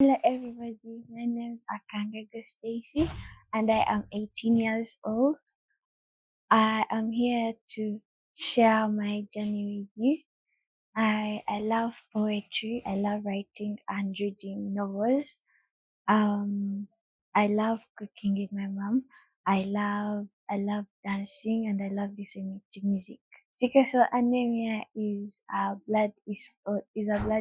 Hello everybody, my name is Akanga Stacey and I am 18 years old. I am here to share my journey with you. I love poetry, I love writing and reading novels. I love cooking with my mom. I love dancing and I love listening to music. Sickle cell anemia is a blood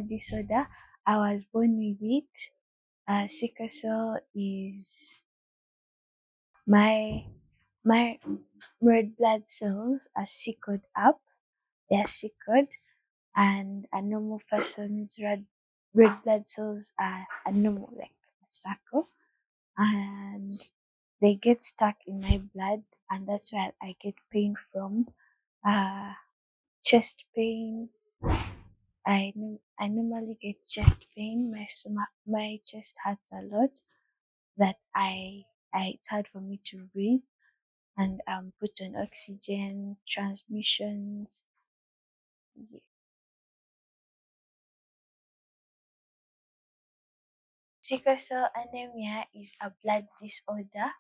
disorder. I was born with it. Sickle cell is my my red blood cells are sickled up. They are sickled, and a normal person's red blood cells are normal, like a circle, and they get stuck in my blood, and that's where I get pain from. Uh, Chest pain. I normally get chest pain. My chest hurts a lot. That it's hard for me to breathe, and put on oxygen transmissions. Yeah. Sickle cell anemia is a blood disorder.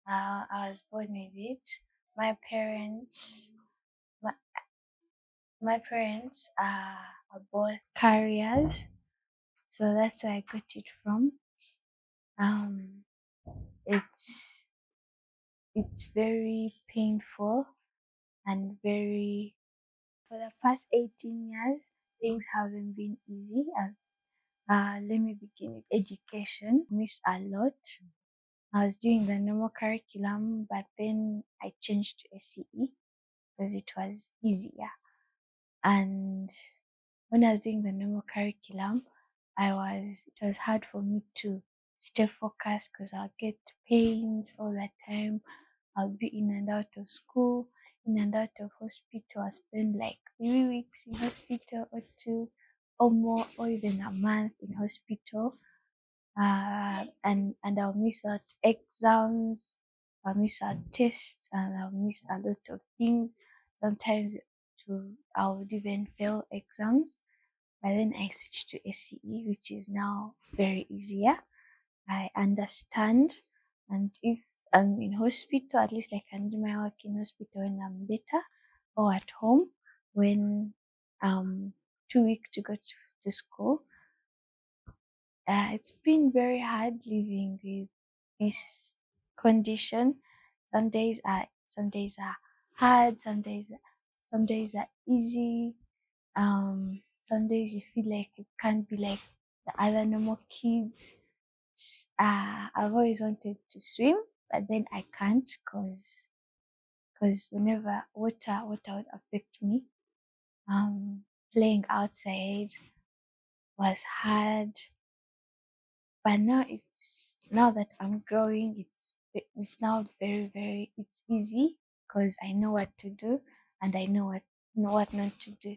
I was born with it. My parents, my, my parents are both carriers, so that's where I got it from. Um, it's it's very painful and very. For the past 18 years, things haven't been easy. Let me begin with education. Miss a lot. I was doing the normal curriculum, but then I changed to SCE because it was easier. And when I was doing the normal curriculum, it was hard for me to stay focused because I'll get pains all the time. I'll be in and out of school, in and out of hospital. I spend like 3 weeks in hospital or two or more, or even a month in hospital. And I'll miss out exams, I'll miss out tests, and I'll miss a lot of things. Sometimes I would even fail exams. But then I switched to SCE, which is now very easier. I understand, and if I'm in hospital, at least I can do my work in hospital when I'm better, or at home when I'm too weak to go to school. It's been very hard living with this condition. Some days are hard. Some days are easy. Some days you feel like you can't be like the other normal kids. I've always wanted to swim, but then I can't because whenever water would affect me. Playing outside was hard, but now that I'm growing, it's now it's easy because I know what to do and I know what not to do.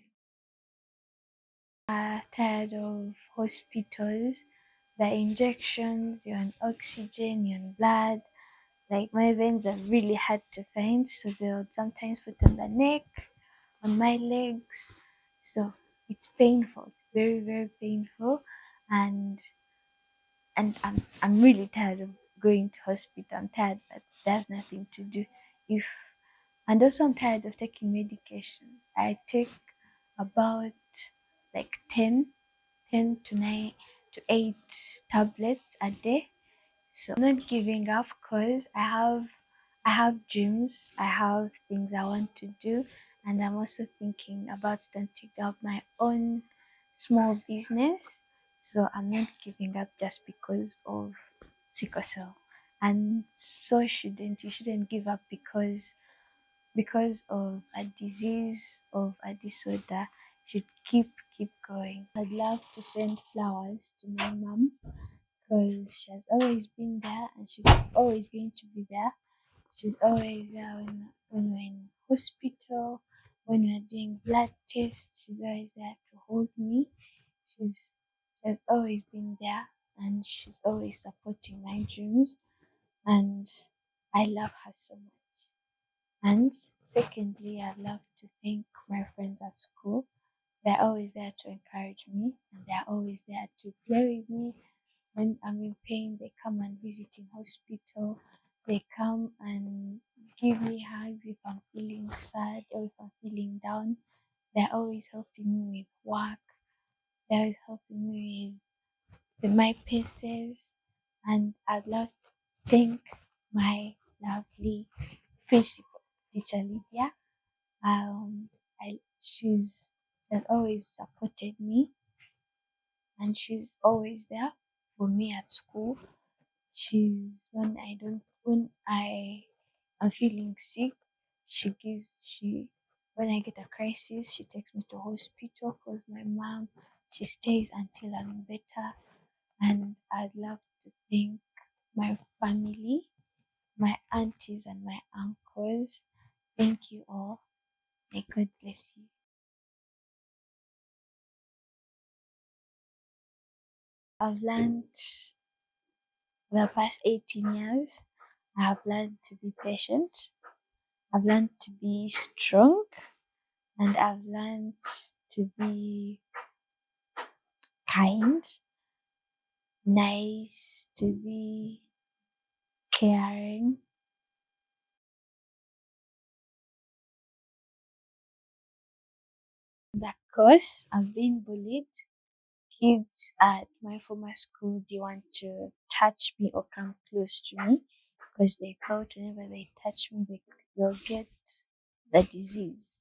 Tired of hospitals, the injections, you're on oxygen, you're on blood. Like my veins are really hard to find, so they'll sometimes put on the neck, on my legs. So it's painful. It's very painful, and I'm really tired of going to hospital. I'm tired that there's nothing to do. If and also I'm tired of taking medication. I take about like 10 to 9 to 8 tablets a day. So I'm not giving up because I have dreams, I have things I want to do, and I'm also thinking about starting up my own small business. So I'm not giving up just because of sickle cell. And so you shouldn't give up because of a disease of a disorder. You should keep going. I'd love to send flowers to my mom because she has always been there and she's always going to be there. She's always there when we're in hospital, when we're doing blood tests. She's always there to hold me. She has always been there and she's always supporting my dreams, and I love her so much. And secondly, I'd love to thank my friends at school. They're always there to encourage me and they're always there to play with me when I'm in pain, they come and visit in hospital. They come and give me hugs if I'm feeling sad or if I'm feeling down. They're always helping me with work. They're always helping me with my pieces. And I'd love to thank my lovely principal, teacher Lydia. She's has always supported me, and she's always there for me at school. She's when I am feeling sick, she when I get a crisis, she takes me to hospital because my mom she stays until I'm better. And I'd love to thank my family, my aunties and my uncles. Thank you all. May God bless you. I've learned the past 18 years, I have learned to be patient. I've learned to be strong, and I've learned to be kind, nice, to be caring. Of course, I've been bullied. Kids at my former school, they want to touch me or come close to me because they thought whenever they touch me, they'll get the disease.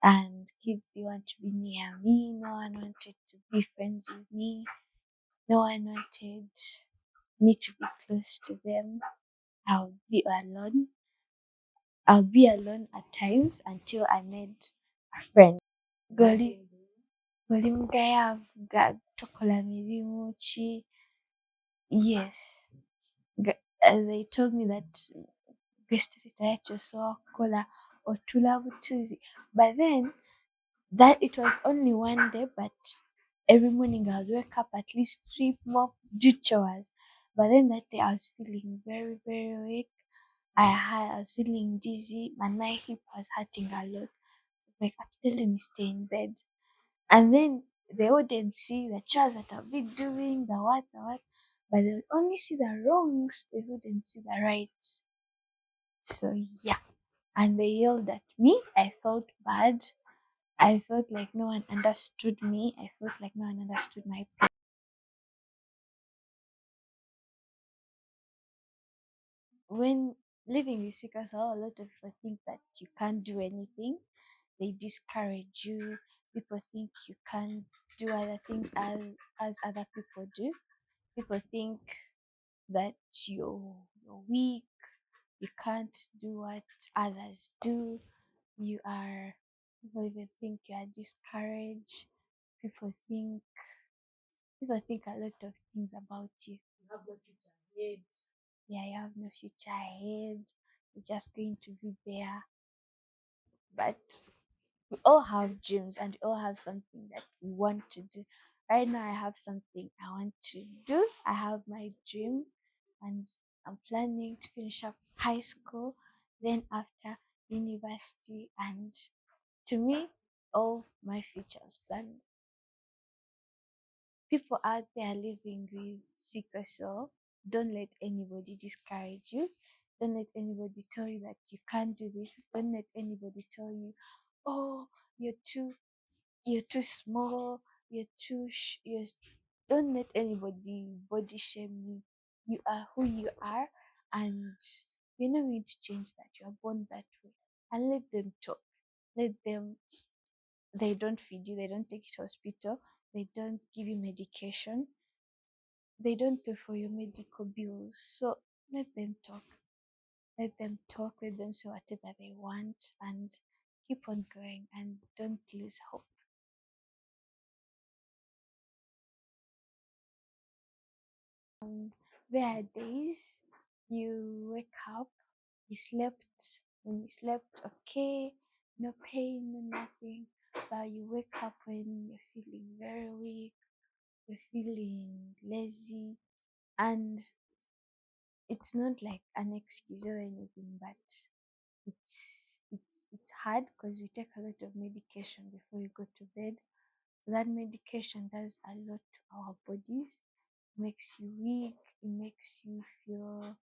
And kids, they want to be near me. No one wanted to be friends with me. No one wanted me to be close to them. I'll be alone. I'll be alone at times until I met a friend. Goli Goli mugaya avuga tokola mirimu ki. Yes. They told me that Stacey tayachosooka kukola otula butuzi. But then that it was only one day, but every morning I would wake up at least sweep, mop, do chores. But then that day I was feeling very, very weak. I was feeling dizzy and my hip was hurting a lot. Like actually let me stay in bed. And then they wouldn't see the chores that I've been doing, the what, but they would only see the wrongs, they wouldn't see the rights. So yeah. And they yelled at me. I felt bad. I felt like no one understood me. I felt like no one understood my pain. When living with sickle cell, a lot of people think that you can't do anything. They discourage you. People think you can't do other things as other people do. People think that you're weak. You can't do what others do. You are. People even think you are discouraged. People think People think a lot of things about you. You have no future ahead. Yeah, you have no future ahead. You're just going to be there. But we all have dreams and we all have something that we want to do. Right now, I have something I want to do. I have my dream and I'm planning to finish up high school, then after university. And to me, all my future is planned. People out there living with sickle cell, don't let anybody discourage you. Don't let anybody tell you that you can't do this. Don't let anybody tell you, oh, you're too you're too small, you're don't let anybody body shame you. You are who you are, and you're not going to change that. You are born that way. And let them talk. Let them They don't feed you, they don't take you to hospital, they don't give you medication, they don't pay for your medical bills. So let them talk. Let them talk, let them say whatever they want and keep on going and don't lose hope. There are days you wake up, when you slept okay, no pain, no nothing, but you wake up when you're feeling very weak, you're feeling lazy, and it's not like an excuse or anything, but it's hard because we take a lot of medication before we go to bed. So that medication does a lot to our bodies. makes you weak, it makes you feel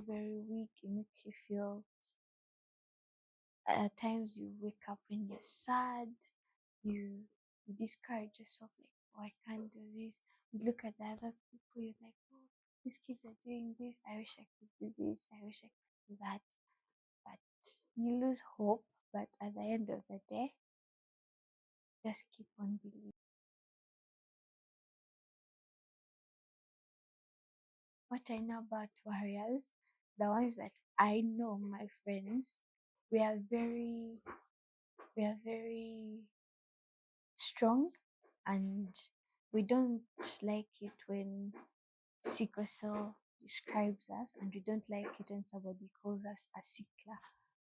very weak, it makes you feel at times you wake up when you're sad, you you discourage yourself like, oh, I can't do this. You look at the other people, you're like, oh, these kids are doing this, I wish I could do this, I wish I could do that. But you lose hope, but at the end of the day, just keep on believing. What I know about warriors, the ones that I know, my friends, we are very we are very strong, and we don't like it when sickle cell describes us, and we don't like it when somebody calls us a sickler.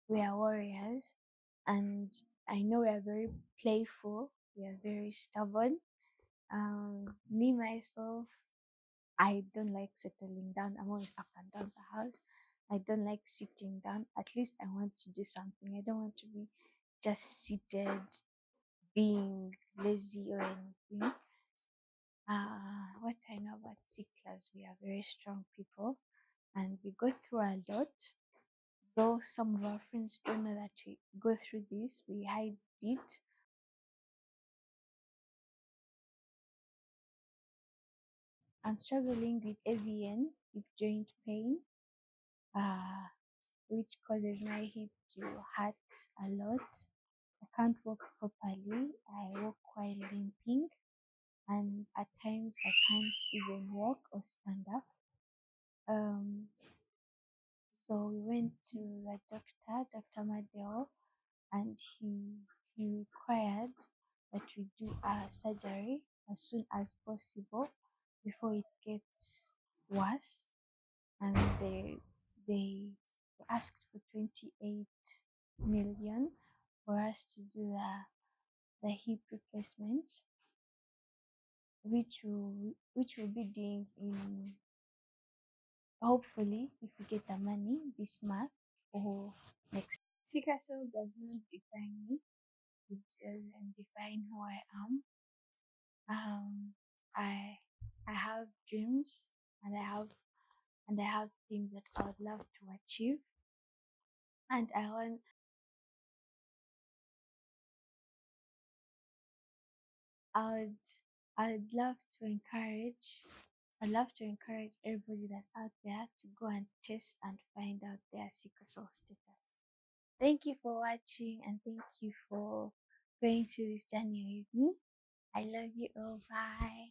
We are warriors, and I know we are very playful, we are very stubborn. Me myself, I don't like settling down. I'm always up and down the house. I don't like sitting down. At least I want to do something. I don't want to be just seated, being lazy or anything. What I know about Siklers, we are very strong people and we go through a lot. Though some of our friends don't know that we go through this, we hide it. I'm struggling with AVN, with joint pain, uh, which causes my hip to hurt a lot. I can't walk properly. I walk while limping, and at times I can't even walk or stand up. Um, so we went to the doctor, Dr. Madeo, and he required that we do a surgery as soon as possible before it gets worse. And they asked for 28 million for us to do the hip replacement, which will be doing in, hopefully, if we get the money this month or next. Sickle cell does not define me. It doesn't define who I am. Um, I I have dreams, and I have things that I would love to achieve, and I would I would love to encourage I'd love to encourage everybody that's out there to go and test and find out their sickle cell status. Thank you for watching, and thank you for going through this journey with me. I love you all. Bye.